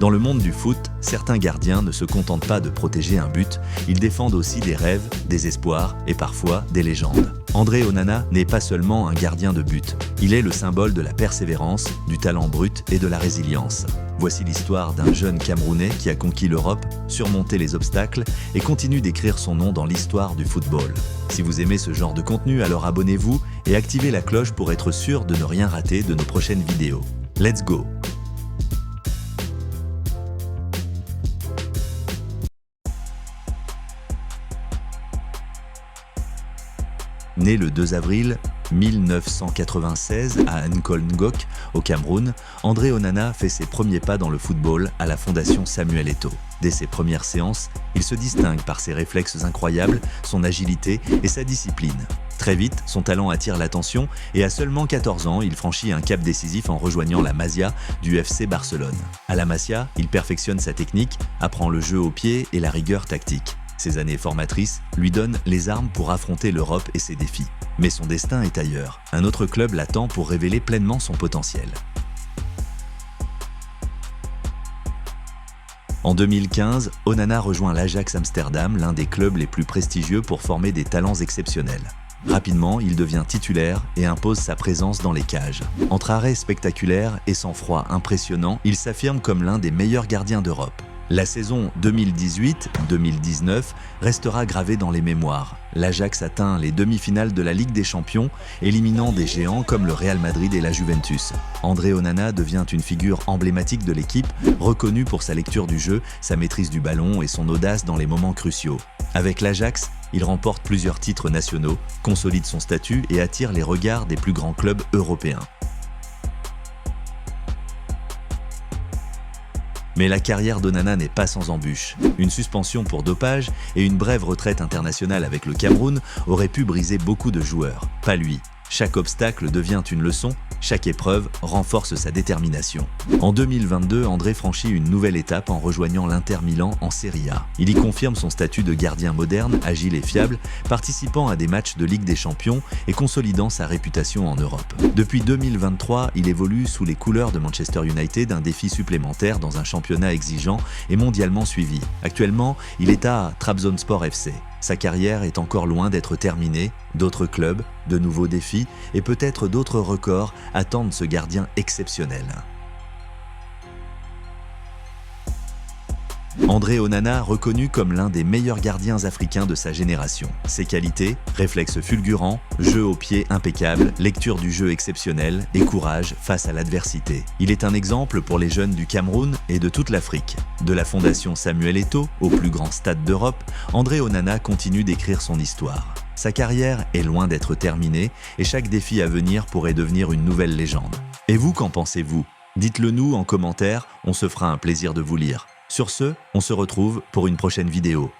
Dans le monde du foot, certains gardiens ne se contentent pas de protéger un but, ils défendent aussi des rêves, des espoirs et parfois des légendes. André Onana n'est pas seulement un gardien de but, il est le symbole de la persévérance, du talent brut et de la résilience. Voici l'histoire d'un jeune Camerounais qui a conquis l'Europe, surmonté les obstacles et continue d'écrire son nom dans l'histoire du football. Si vous aimez ce genre de contenu, alors abonnez-vous et activez la cloche pour être sûr de ne rien rater de nos prochaines vidéos. Let's go! Né le 2 avril 1996 à Nkolngok, au Cameroun, André Onana fait ses premiers pas dans le football à la Fondation Samuel Eto'o. Dès ses premières séances, il se distingue par ses réflexes incroyables, son agilité et sa discipline. Très vite, son talent attire l'attention et à seulement 14 ans, il franchit un cap décisif en rejoignant la Masia du FC Barcelone. À la Masia, il perfectionne sa technique, apprend le jeu au pied et la rigueur tactique. Ces années formatrices lui donnent les armes pour affronter l'Europe et ses défis. Mais son destin est ailleurs. Un autre club l'attend pour révéler pleinement son potentiel. En 2015, Onana rejoint l'Ajax Amsterdam, l'un des clubs les plus prestigieux pour former des talents exceptionnels. Rapidement, il devient titulaire et impose sa présence dans les cages. Entre arrêts spectaculaires et sang-froid impressionnant, il s'affirme comme l'un des meilleurs gardiens d'Europe. La saison 2018-2019 restera gravée dans les mémoires. L'Ajax atteint les demi-finales de la Ligue des Champions, éliminant des géants comme le Real Madrid et la Juventus. André Onana devient une figure emblématique de l'équipe, reconnue pour sa lecture du jeu, sa maîtrise du ballon et son audace dans les moments cruciaux. Avec l'Ajax, il remporte plusieurs titres nationaux, consolide son statut et attire les regards des plus grands clubs européens. Mais la carrière d'Onana n'est pas sans embûches. Une suspension pour dopage et une brève retraite internationale avec le Cameroun auraient pu briser beaucoup de joueurs. Pas lui. Chaque obstacle devient une leçon, chaque épreuve renforce sa détermination. En 2022, André franchit une nouvelle étape en rejoignant l'Inter Milan en Serie A. Il y confirme son statut de gardien moderne, agile et fiable, participant à des matchs de Ligue des Champions et consolidant sa réputation en Europe. Depuis 2023, il évolue sous les couleurs de Manchester United, un défi supplémentaire dans un championnat exigeant et mondialement suivi. Actuellement, il est à Trabzonspor FC. Sa carrière est encore loin d'être terminée, d'autres clubs, de nouveaux défis et peut-être d'autres records attendent ce gardien exceptionnel. André Onana, reconnu comme l'un des meilleurs gardiens africains de sa génération. Ses qualités, réflexes fulgurants, jeu au pied impeccable, lecture du jeu exceptionnelle et courage face à l'adversité. Il est un exemple pour les jeunes du Cameroun et de toute l'Afrique. De la Fondation Samuel Eto'o au plus grand stade d'Europe, André Onana continue d'écrire son histoire. Sa carrière est loin d'être terminée et chaque défi à venir pourrait devenir une nouvelle légende. Et vous, qu'en pensez-vous? Dites-le nous en commentaire, on se fera un plaisir de vous lire. Sur ce, on se retrouve pour une prochaine vidéo.